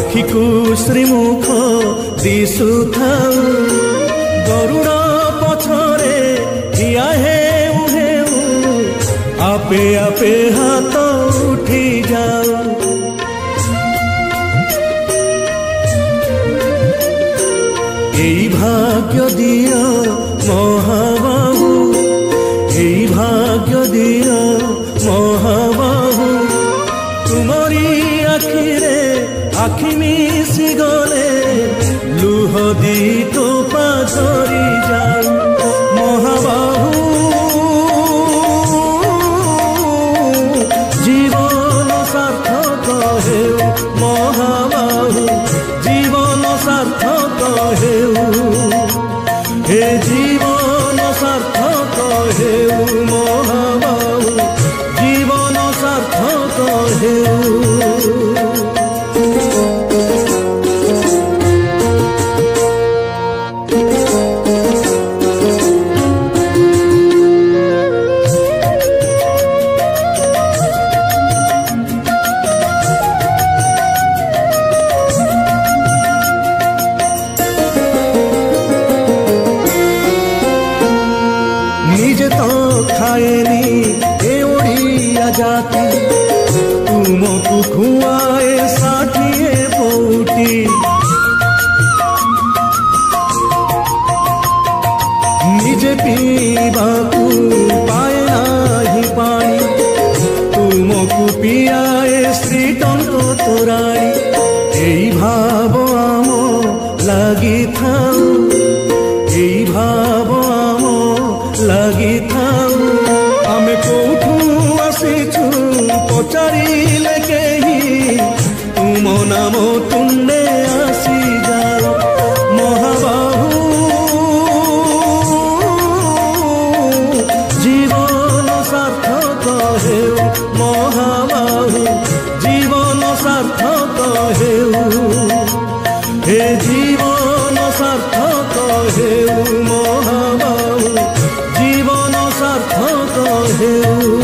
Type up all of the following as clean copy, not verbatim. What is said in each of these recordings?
आखिकु श्रीमुख दिशुथाउ गरुड़ पछरे ठिया हेउ हेउ आपे आपे हाथ उठी जाऊ। एई भाग्य दिया महाबाहु एई भाग्य दिया महाबाहु तुमरी आखिरे आखि मिसी गले लुह दी टोपा झरी जाऊ। महाबाहु जीवन सार्थक हेउ महाबाहु जीवन सार्थक हेउ हे जीवन सार्थक हेउ महाबाहु जीवन सार्थक हेउ। निजे तो खाएनी ए ओडिया जाति तुमको खुआए षाठिए पौटी। निजे पीबाकू पाए नाही पानी तुमको पियाए श्रीटंक तोराणी। एई भाव आम लगी थाऊ एई भाव आम लगी थाऊ आमे कोठू आसीछु पचारिले केही तुम नाम तुंडे आसी जाओ। महाबाहु जीवन सार्थक हेउ महाबाहु जीवन सार्थक हेउ हे जीवन सार्थक हेउ महाबाहु जीवन सार्थक हेउ।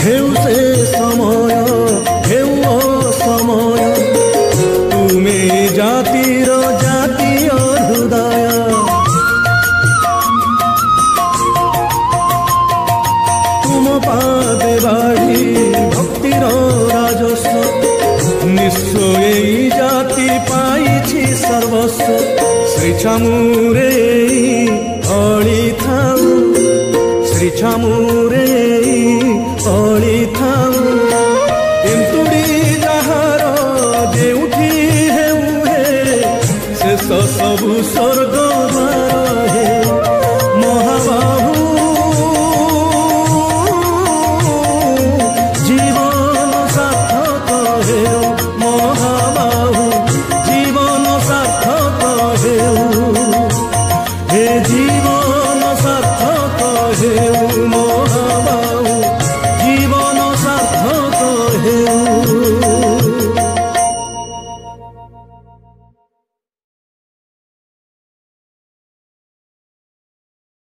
हेउ से समय हेउ समय तुमे जातिर जातीय हृदय। तुम पादे बाढ़ी भक्तिर राजस्व निश्चय जाति पाइछि सर्वस्व। श्री छामुरे अड़ी थाऊ श्री छामु